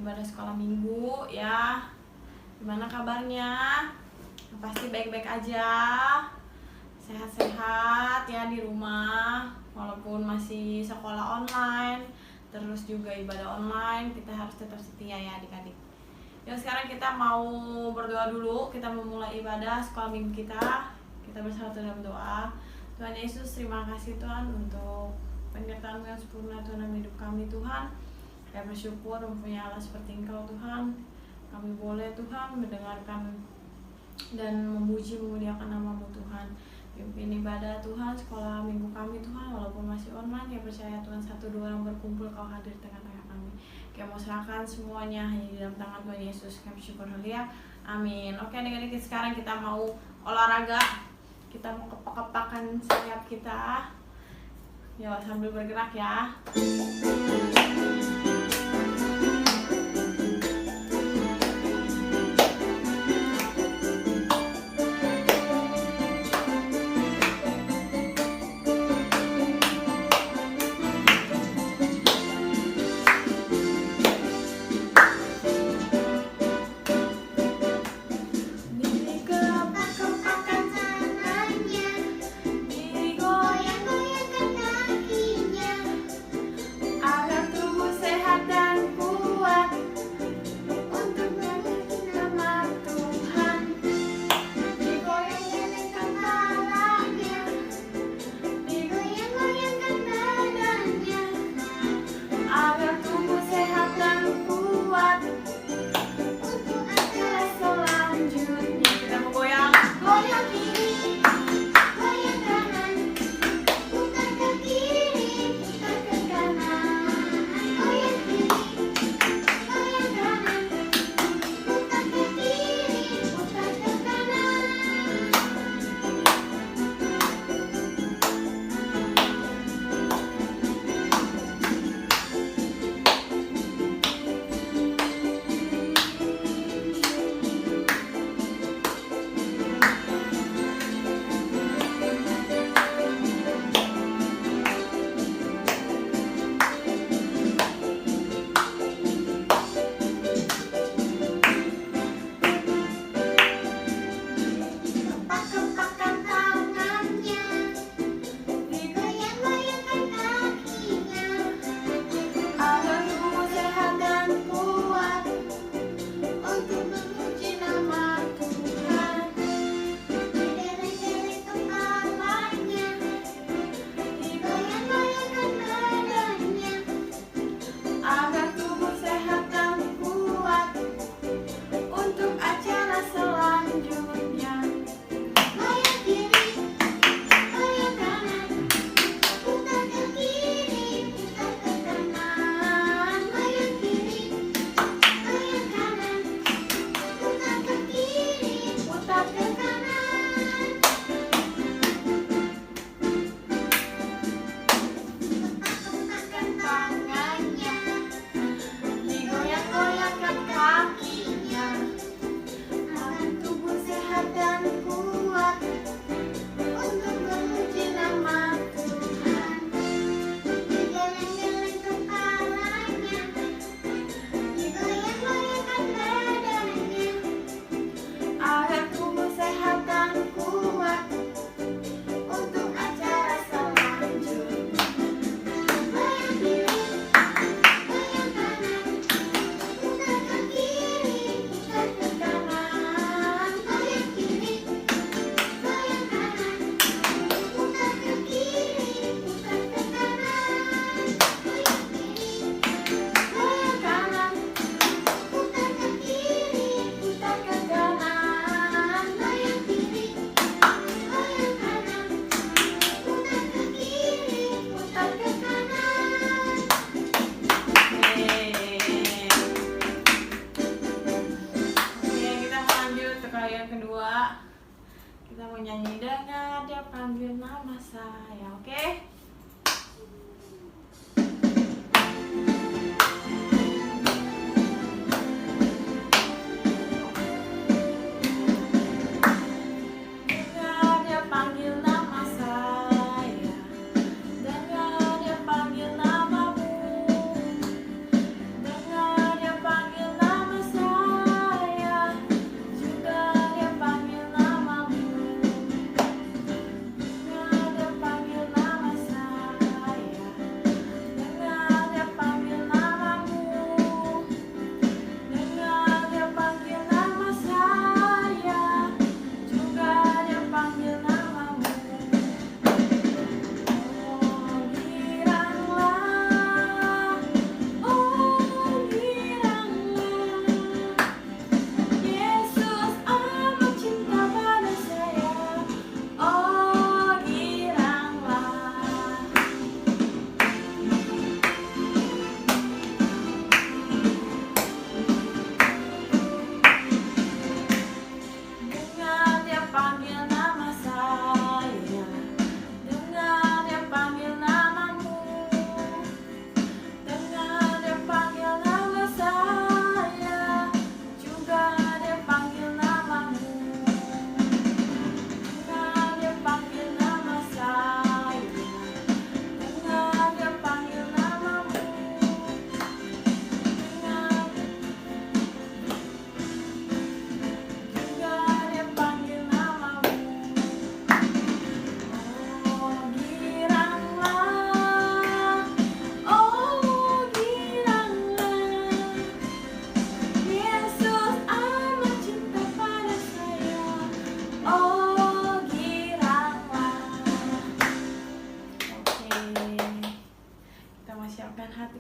ibadah sekolah minggu ya. Gimana kabarnya? Pasti baik-baik aja, sehat-sehat ya di rumah. Walaupun masih sekolah online, terus juga ibadah online, kita harus tetap setia ya adik-adik. Yuk sekarang kita mau berdoa dulu. Kita memulai ibadah sekolah minggu kita. Kita bersatu dalam doa. Tuhan Yesus, terima kasih Tuhan untuk penyertaan yang sempurna Tuhan dalam hidup kami Tuhan. Kami bersyukur mempunyai Allah seperti Engkau Tuhan. Kami boleh Tuhan mendengarkan dan memuji memuliakan nama-Mu Tuhan. Pimpin ibadah Tuhan, sekolah minggu kami Tuhan, walaupun masih online, ya percaya Tuhan 1-2 orang berkumpul Kau hadir di tengah-tengah kami. Kami mau serahkan semuanya hanya di dalam tangan Tuhan Yesus. Kami syukur haleluya. Amin. Oke adik-adik, sekarang kita mau olahraga. Kita mau kepak-kepakan sayap kita. Ya, sambil bergerak ya. Kita mau nyanyi dengar dia panggil nama saya, oke? Dengar dia panggil nama saya, dengar dia panggil namamu, dengar dia panggil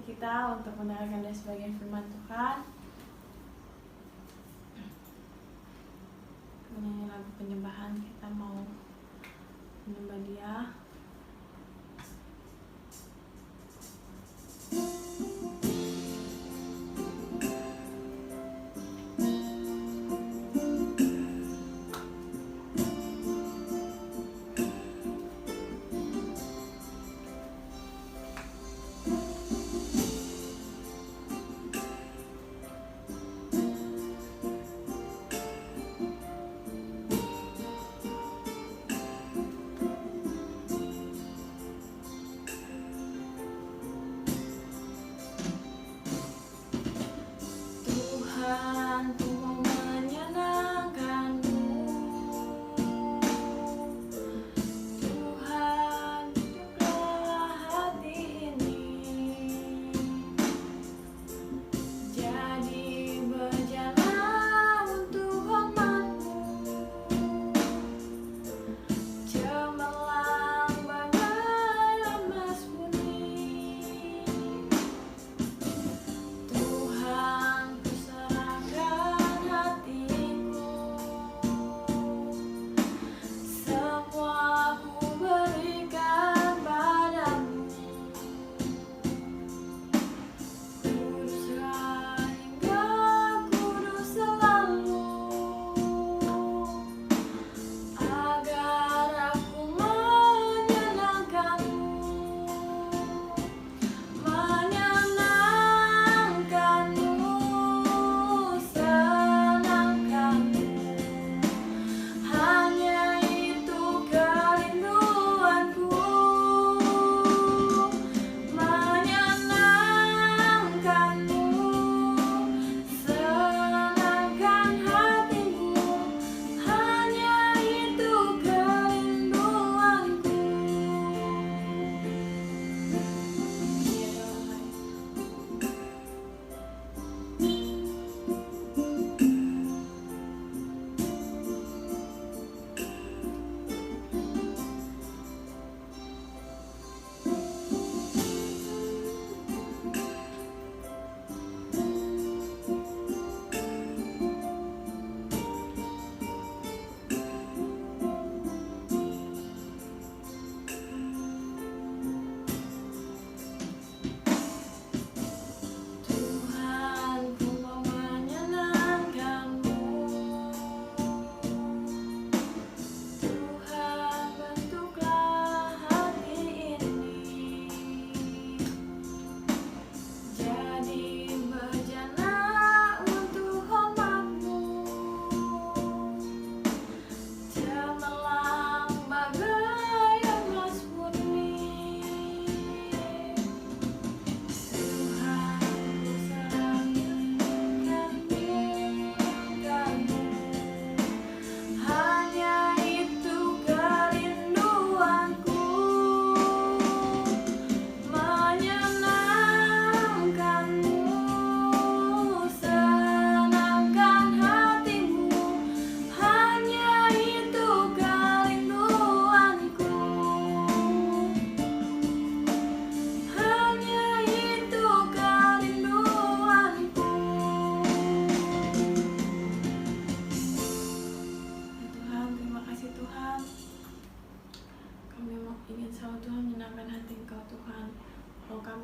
kita untuk mendengarkan dari sebagian firman Tuhan. Menyanyi lagu penyembahan, kita mau menyembah Dia.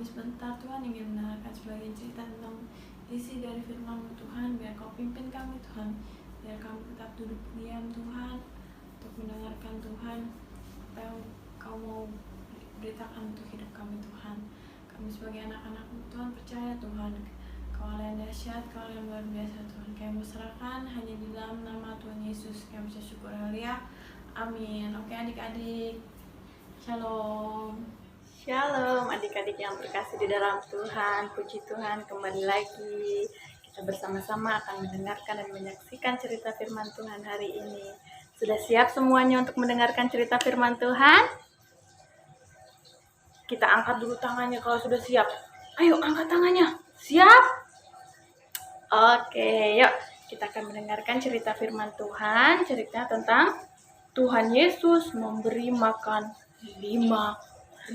Sebentar Tuhan ingin mendengarkan sebagian cerita tentang isi dari firman-Mu Tuhan. Biar Kau pimpin kami Tuhan, biar kami tetap duduk diam Tuhan untuk mendengarkan Tuhan apa yang Kau mau beritakan untuk hidup kami Tuhan. Kami sebagai anak-anak-Mu Tuhan percaya Tuhan Kau Allah yang dahsyat, Kau Allah yang luar biasa Tuhan. Kami serahkan hanya di dalam nama Tuhan Yesus kami bisa syukur, haleluya, amin. Oke adik-adik, shalom. Shalom adik-adik yang terkasih di dalam Tuhan. Puji Tuhan, kembali lagi kita bersama-sama akan mendengarkan dan menyaksikan cerita firman Tuhan hari ini. Sudah siap semuanya untuk mendengarkan cerita firman Tuhan? Kita angkat dulu tangannya kalau sudah siap. Ayo angkat tangannya. Siap? Oke, yuk kita akan mendengarkan cerita firman Tuhan. Cerita tentang Tuhan Yesus memberi makan 5.000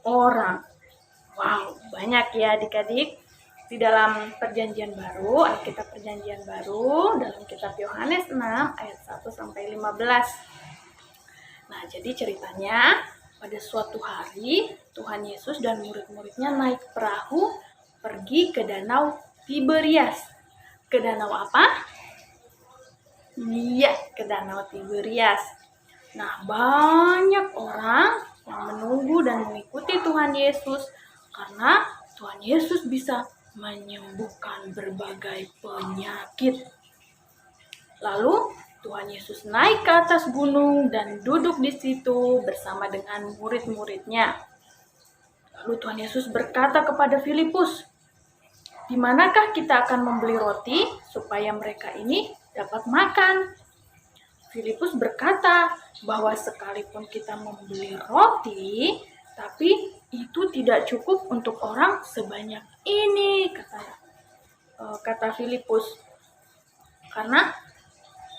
orang. Wow, banyak ya adik-adik. Di dalam perjanjian baru, Alkitab perjanjian baru, dalam kitab Yohanes 6 ayat 1 sampai 15. Nah, jadi ceritanya pada suatu hari Tuhan Yesus dan murid-muridnya naik perahu pergi ke danau Tiberias. Ke danau apa? Iya, ke danau Tiberias. Nah, banyak orang yang menunggu dan mengikuti Tuhan Yesus karena Tuhan Yesus bisa menyembuhkan berbagai penyakit. Lalu Tuhan Yesus naik ke atas gunung dan duduk di situ bersama dengan murid-muridnya. Lalu Tuhan Yesus berkata kepada Filipus, "Di manakah kita akan membeli roti supaya mereka ini dapat makan?" Filipus berkata bahwa sekalipun kita membeli roti, tapi itu tidak cukup untuk orang sebanyak ini, kata Filipus. Karena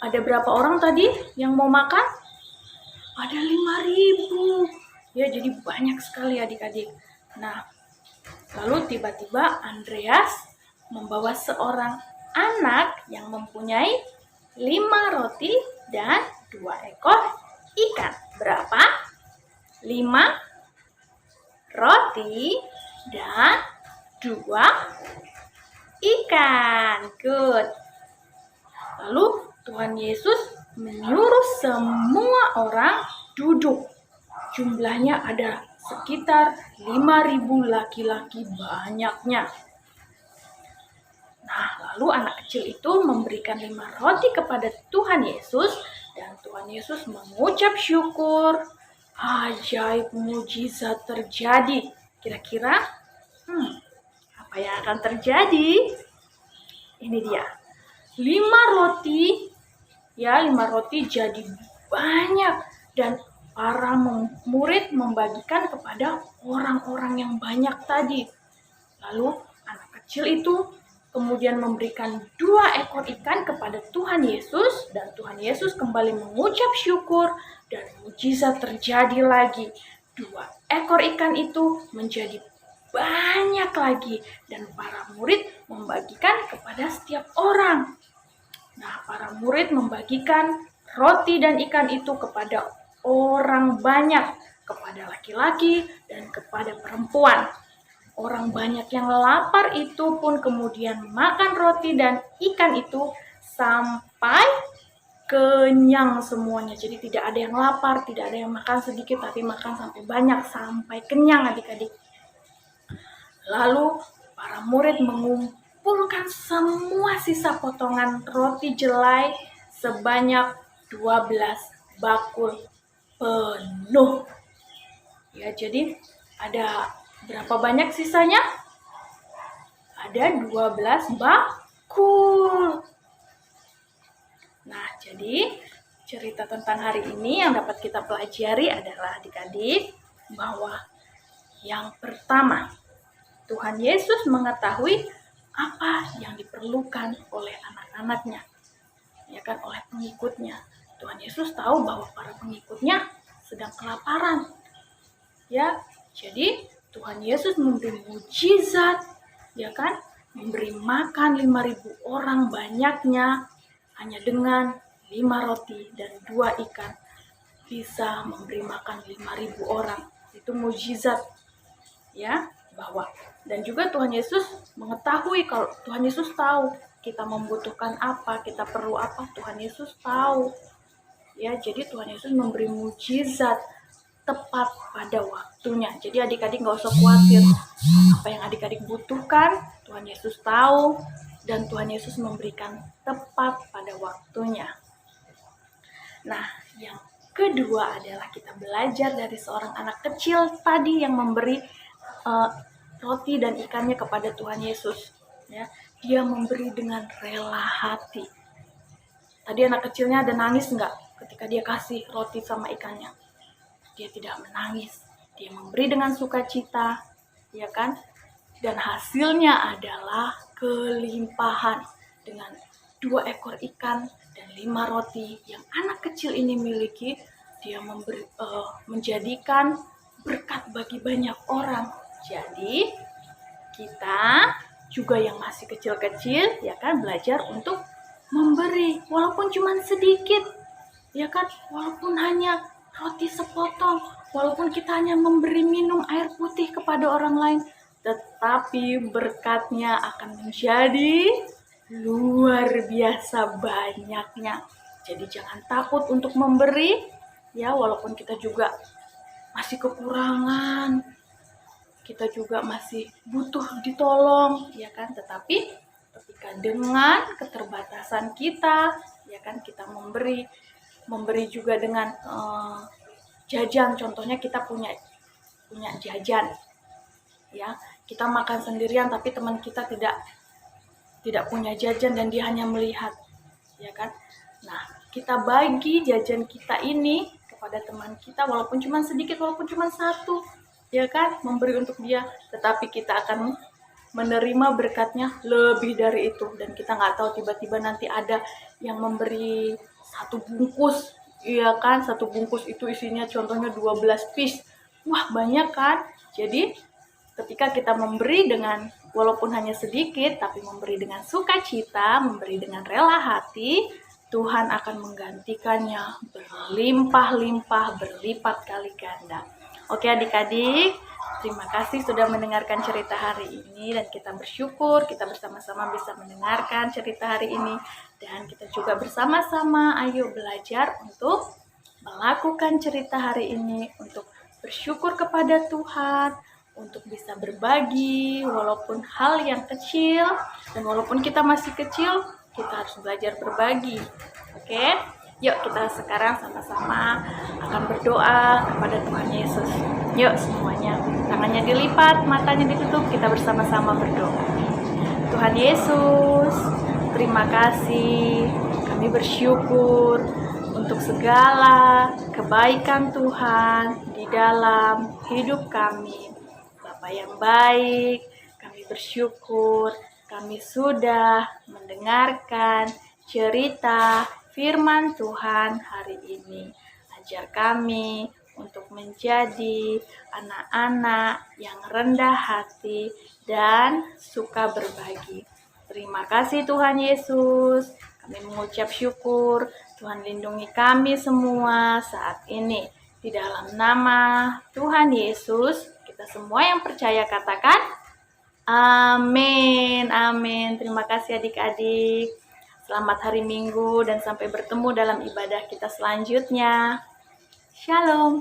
ada berapa orang tadi yang mau makan? Ada 5.000. Ya, jadi banyak sekali adik-adik. Nah, lalu tiba-tiba Andreas membawa seorang anak yang mempunyai 5 roti dan 2 ekor ikan. Berapa? 5 roti dan 2 ikan. Good. Lalu Tuhan Yesus menyuruh semua orang duduk. Jumlahnya ada sekitar 5.000 laki-laki banyaknya. Nah, lalu anak kecil itu memberikan 5 roti kepada Tuhan Yesus dan Tuhan Yesus mengucap syukur. Ajaib mujizat terjadi. Kira-kira apa yang akan terjadi? Ini dia. 5 roti jadi banyak dan para murid membagikan kepada orang-orang yang banyak tadi. Lalu anak kecil itu kemudian memberikan 2 ekor ikan kepada Tuhan Yesus dan Tuhan Yesus kembali mengucap syukur dan mujizat terjadi lagi. 2 ekor ikan itu menjadi banyak lagi dan para murid membagikan kepada setiap orang. Nah, para murid membagikan roti dan ikan itu kepada orang banyak, kepada laki-laki dan kepada perempuan. Orang banyak yang lapar itu pun kemudian makan roti dan ikan itu sampai kenyang semuanya. Jadi tidak ada yang lapar, tidak ada yang makan sedikit, tapi makan sampai banyak, sampai kenyang adik-adik. Lalu para murid mengumpulkan semua sisa potongan roti jelai sebanyak 12 bakul penuh. Ya, jadi ada berapa banyak sisanya? Ada 12 bakul. Nah, jadi cerita tentang hari ini yang dapat kita pelajari adalah adik-adik bahwa yang pertama, Tuhan Yesus mengetahui apa yang diperlukan oleh anak-anaknya, ya kan, oleh pengikutnya. Tuhan Yesus tahu bahwa para pengikutnya sedang kelaparan. Ya, jadi Tuhan Yesus memberi mujizat, ya kan, memberi makan 5.000 orang banyaknya hanya dengan 5 roti dan 2 ikan. Bisa memberi makan 5.000 orang. Itu mujizat, ya, bahwa dan juga Tuhan Yesus mengetahui, kalau Tuhan Yesus tahu kita membutuhkan apa, kita perlu apa, Tuhan Yesus tahu. Ya, jadi Tuhan Yesus memberi mujizat tepat pada waktunya. Jadi adik-adik nggak usah khawatir. Apa yang adik-adik butuhkan, Tuhan Yesus tahu dan Tuhan Yesus memberikan tepat pada waktunya. Nah, yang kedua adalah kita belajar dari seorang anak kecil tadi yang memberi roti dan ikannya kepada Tuhan Yesus. Ya, dia memberi dengan rela hati. Tadi anak kecilnya ada nangis nggak ketika dia kasih roti sama ikannya? Dia tidak menangis. Dia memberi dengan sukacita, ya kan? Dan hasilnya adalah kelimpahan dengan 2 ekor ikan dan 5 roti yang anak kecil ini miliki. Dia menjadikan berkat bagi banyak orang. Jadi kita juga yang masih kecil-kecil ya kan belajar untuk memberi walaupun cuma sedikit ya kan, walaupun hanya roti sepotong, walaupun kita hanya memberi minum air putih kepada orang lain, tetapi berkatnya akan menjadi luar biasa banyaknya. Jadi jangan takut untuk memberi ya, walaupun kita juga masih kekurangan, kita juga masih butuh ditolong ya kan, tetapi ketika dengan keterbatasan kita ya kan, kita memberi juga dengan jajan. Contohnya kita punya jajan ya, kita makan sendirian tapi teman kita tidak punya jajan dan dia hanya melihat ya kan. Nah, kita bagi jajan kita ini kepada teman kita walaupun cuma sedikit, walaupun cuma satu ya kan, memberi untuk dia, tetapi kita akan menerima berkatnya lebih dari itu. Dan kita nggak tahu tiba-tiba nanti ada yang memberi satu bungkus ya kan, satu bungkus itu isinya contohnya 12 piece, wah banyak kan. Jadi ketika kita memberi dengan walaupun hanya sedikit, tapi memberi dengan sukacita, memberi dengan rela hati, Tuhan akan menggantikannya berlimpah-limpah, berlipat kali ganda. Oke adik-adik, terima kasih sudah mendengarkan cerita hari ini, dan kita bersyukur kita bersama-sama bisa mendengarkan cerita hari ini, dan kita juga bersama-sama ayo belajar untuk melakukan cerita hari ini, untuk bersyukur kepada Tuhan, untuk bisa berbagi walaupun hal yang kecil, dan walaupun kita masih kecil kita harus belajar berbagi. Oke, yuk kita sekarang sama-sama akan berdoa kepada Tuhan Yesus. Yuk semuanya, tangannya dilipat, matanya ditutup, kita bersama-sama berdoa. Tuhan Yesus, terima kasih, kami bersyukur untuk segala kebaikan Tuhan di dalam hidup kami. Bapa yang baik, kami bersyukur kami sudah mendengarkan cerita firman Tuhan hari ini. Ajar kami untuk menjadi anak-anak yang rendah hati dan suka berbagi. Terima kasih Tuhan Yesus. Kami mengucap syukur. Tuhan lindungi kami semua saat ini. Di dalam nama Tuhan Yesus, kita semua yang percaya katakan amin, amin. Terima kasih adik-adik. Selamat hari Minggu dan sampai bertemu dalam ibadah kita selanjutnya. Shalom.